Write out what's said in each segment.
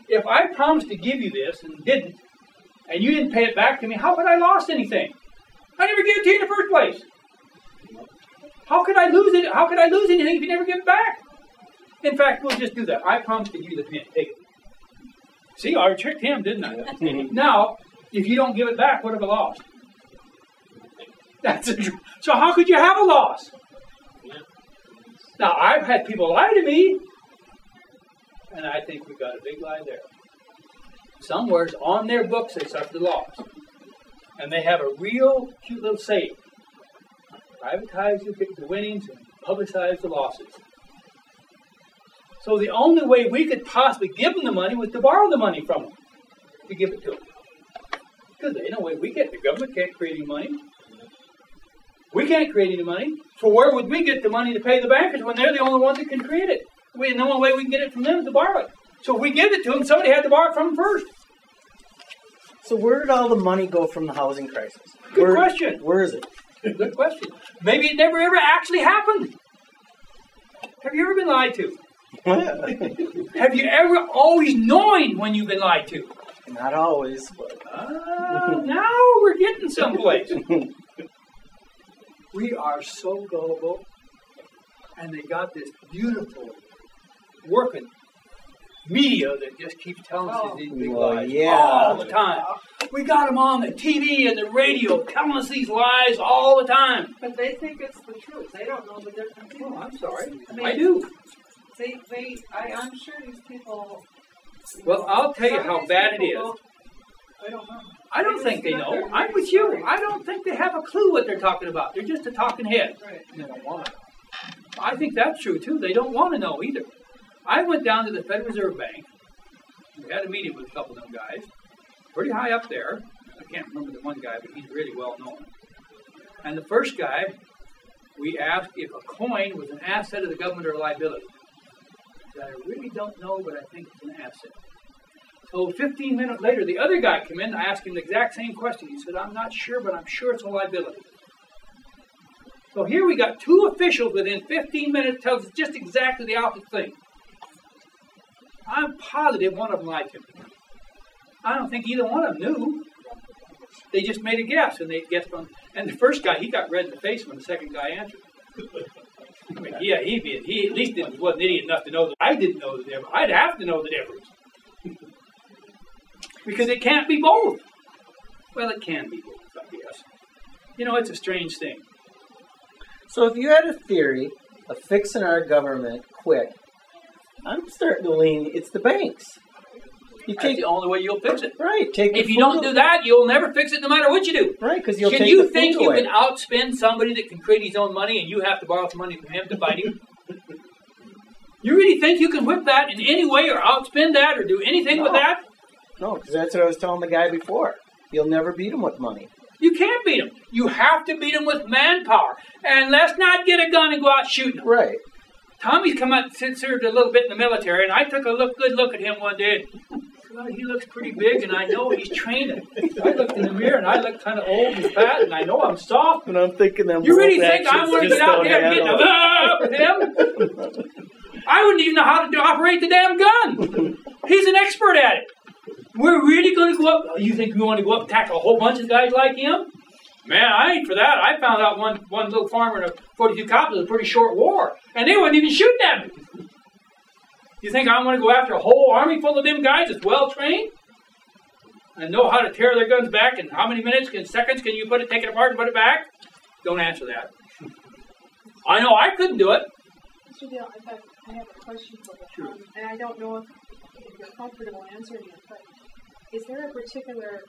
if I promised to give you this and didn't, and you didn't pay it back to me, how could I lost anything? I never gave it to you in the first place. How could I lose it? How could I lose anything if you never give it back? In fact, we'll just do that. I promised to give you the pin. Take it. See, I tricked him, didn't I? Now, if you don't give it back, what have I lost? So how could you have a loss? Now, I've had people lie to me, and I think we've got a big lie there. Somewhere on their books they suffered a loss. And they have a real cute little saying. Privatize the winnings and publicize the losses. So the only way we could possibly give them the money was to borrow the money from them to give it to them. Because there's no way we get. The government can't create any money. We can't create any money. So where would we get the money to pay the bankers when they're the only ones that can create it? The only way we can get it from them is to borrow it. So if we give it to them, somebody had to borrow it from them first. So where did all the money go from the housing crisis? Good question. Where is it? Good question. Maybe it never ever actually happened. Have you ever been lied to? Have you ever always known when you've been lied to? Not always, but... Now we're getting someplace. We are so gullible. And they got this beautiful working media that just keeps telling us these big lies all the time. We got them on the TV and the radio telling us these lies all the time. But they think it's the truth. They don't know the difference. Oh, I'm sorry. I do. I'm sure these people... Well, I'll tell you how bad it is. I don't know. I don't think they know. I'm with you. I don't think they have a clue what they're talking about. They're just a talking head. Right. They don't want to. I think that's true, too. They don't want to know either. I went down to the Federal Reserve Bank. We had a meeting with a couple of them guys. Pretty high up there. I can't remember the one guy, but he's really well known. And the first guy, we asked if a coin was an asset of the government or a liability. I really don't know, but I think it's an asset. So 15 minutes later, the other guy came in and I asked him the exact same question. He said, I'm not sure, but I'm sure it's a liability. So here we got two officials within 15 minutes tells us just exactly the opposite thing. I'm positive one of them lied to me. I don't think either one of them knew. They just made a guess, and they guessed on. And the first guy, he got red in the face when the second guy answered. I mean, yeah, he at least wasn't idiot enough to know that I didn't know the difference. I'd have to know the difference. Because it can't be both. Well, it can be both, I guess. You know, it's a strange thing. So if you had a theory of fixing our government quick, I'm starting to lean, it's the banks. That's the only way you'll fix it. Right. If you don't do that, you'll never fix it no matter what you do. Right, because you'll take Can the you think you away. can outspend somebody that can create his own money and you have to borrow some money from him to fight him? You really think you can whip that in any way or outspend that or do anything with that? No, because that's what I was telling the guy before. You'll never beat him with money. You can't beat him. You have to beat him with manpower. And let's not get a gun and go out shooting him. Right. Tommy's come out and served a little bit in the military, and I took a good look at him one day. Well, he looks pretty big, and I know he's training. I looked in the mirror, and I look kind of old and fat, and I know I'm soft. And I'm thinking them. You really think I want to get out there and get with him? I wouldn't even know how to operate the damn gun. He's an expert at it. We're really going to go up. You think we want to go up and tackle a whole bunch of guys like him? Man, I ain't for that. I found out one little farmer in a 42 cop was a pretty short war, and they wouldn't even shoot at me. You think I want to go after a whole army full of them guys that's well trained and know how to tear their guns back and how many seconds can you take it apart and put it back? Don't answer that. I know I couldn't do it. Mr. Dale, I have a question for you. Sure. And I don't know if you're comfortable answering it, but is there a particular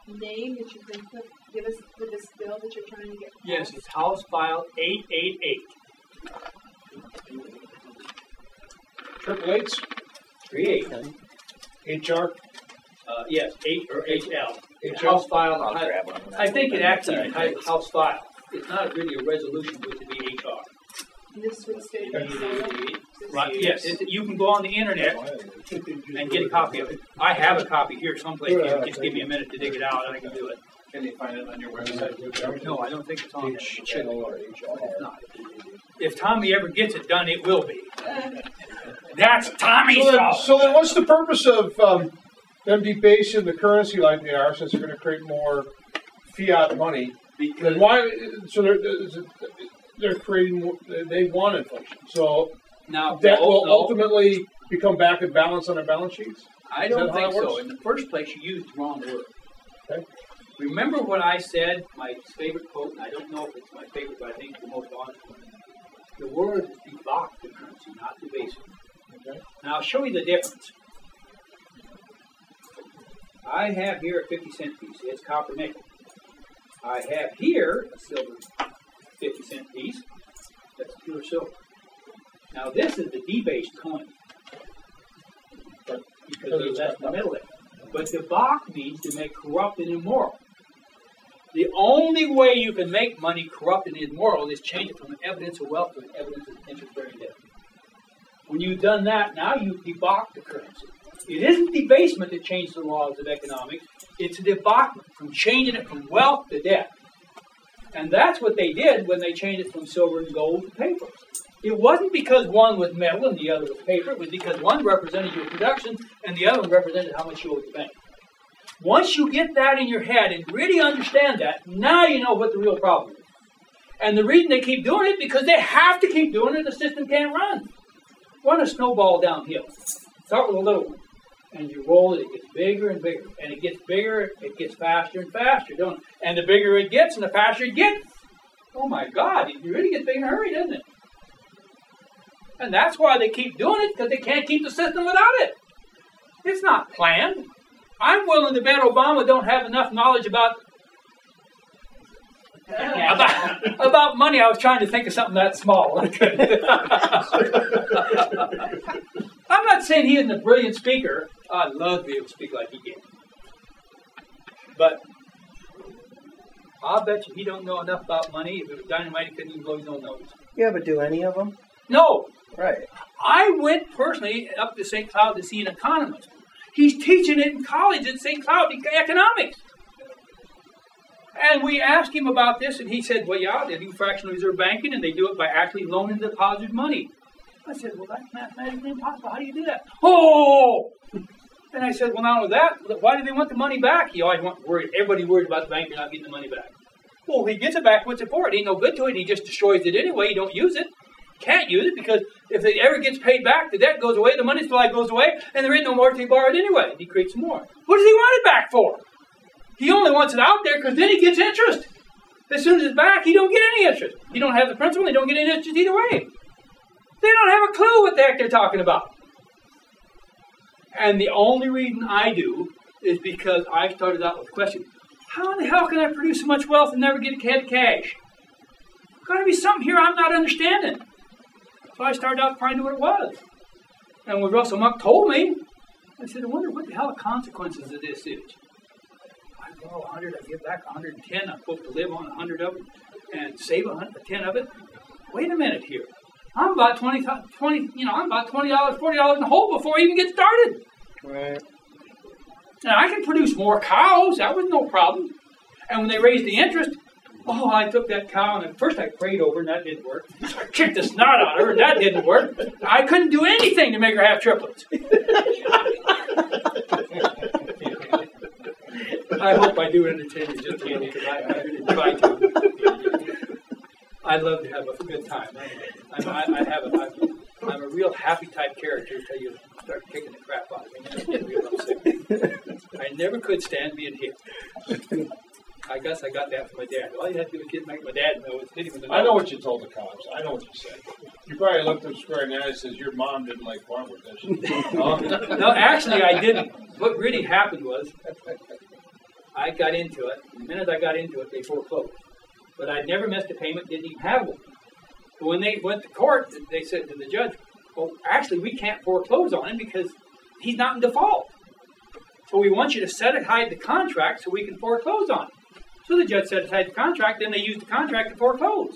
name that you can give us for this bill that you're trying to get passed? Yes, it's House File 888. 888s? 38. HR? Yes, 8 or HL. HL? House File. I'll grab one. I think it actually is titled House File. It's not really a resolution, but to be HR. And this would state that Right, yes. You can go on the internet and get a copy of it. I have a copy here someplace. Just give me a minute to dig it out and I can do it. Can you find it on your website? No, I don't think it's on there. It should be. It's not. If Tommy ever gets it done, it will be. That's Tommy's fault. So then what's the purpose of them debasing the currency like they are, since they're going to create more fiat money? Then why? So they're creating more, they want inflation. So Now that will ultimately become back in balance on their balance sheets? I don't think so. In the first place, you used the wrong word. Okay. Remember what I said, my favorite quote, and I don't know if it's my favorite, but I think it's the most honest one. The word is debauch the currency, not debase it. Okay. Now, I'll show you the difference. I have here a 50-cent piece. It's copper nickel. I have here a silver 50-cent piece. That's pure silver. Now, this is the debased coin. Because there's less in the middle of it. But debauch means to make corrupt and immoral. The only way you can make money corrupt and immoral is change it from an evidence of wealth to an evidence of interest-bearing debt. When you've done that, now you've debauched the currency. It isn't debasement that changed the laws of economics. It's a debauchment from changing it from wealth to debt. And that's what they did when they changed it from silver and gold to paper. It wasn't because one was metal and the other was paper. It was because one represented your production and the other one represented how much you owed the bank. Once you get that in your head and really understand that, now you know what the real problem is. And the reason they keep doing it, because they have to keep doing it, the system can't run. Run a snowball downhill. Start with a little one. And you roll it, it gets bigger and bigger. And it gets bigger, it gets faster and faster, don't it? And the bigger it gets and the faster it gets. Oh my God, it really gets big in a hurry, doesn't it? And that's why they keep doing it, because they can't keep the system without it. It's not planned. I'm willing to bet Obama don't have enough knowledge about money. I was trying to think of something that small. I'm not saying he isn't a brilliant speaker. I'd love to be able to speak like he can. But I'll bet you he don't know enough about money. If it was dynamite, he couldn't even blow his own nose. Yeah, but do any of them? No. Right. I went personally up to St. Cloud to see an economist. He's teaching it in college at St. Cloud, economics. And we asked him about this, and he said, well, yeah, they do fractional reserve banking, and they do it by actually loaning deposited money. I said, well, that's mathematically impossible. How do you do that? Oh! And I said, well, not only that, why do they want the money back? He always worried. Everybody worried about the banker not getting the money back. Well, if he gets it back, what's it for? It ain't no good to it. He just destroys it anyway. You don't use it. Can't use it because if it ever gets paid back, the debt goes away, the money supply goes away, and there ain't no more to be borrowed anyway. He creates more. What does he want it back for? He only wants it out there because then he gets interest. As soon as it's back, he don't get any interest. He don't have the principal, he don't get any interest either way. They don't have a clue what the heck they're talking about. And the only reason I do is because I started out with a question. How in the hell can I produce so much wealth and never get a head of cash? There's got to be something here I'm not understanding. So I started out trying to know what it was. And when Russell Muck told me, I said, I wonder what the hell the consequences of this is. I borrow 100, I give back 110. I'm supposed to live on 100 of it and save 10 of it. Wait a minute here. I'm about I'm about $20, $40 in the hole before I even get started. Right. Now I can produce more cows. That was no problem. And when they raised the interest, I took that cow and at first I prayed over and that didn't work. I kicked the snot out of her and that didn't work. I couldn't do anything to make her have triplets. I hope I do entertain you just a little because I really try to. I love to have a good time. I'm a real happy type character until you start kicking the crap out of me. I get real upset. I never could stand being hit. I guess I got that from my dad. All you have to do is make my dad know it's hitting with the nose. I know what you told the cops. I know what you said. You probably looked them square in the eye and says, your mom didn't like farmers, did she? No, actually I didn't. What really happened was I got into it. The minute I got into it, they foreclosed. But I'd never missed a payment, didn't even have one. But when they went to court, they said to the judge, well, actually, we can't foreclose on him because he's not in default. So we want you to set aside the contract so we can foreclose on him. So the judge set aside the contract, then they used the contract to foreclose.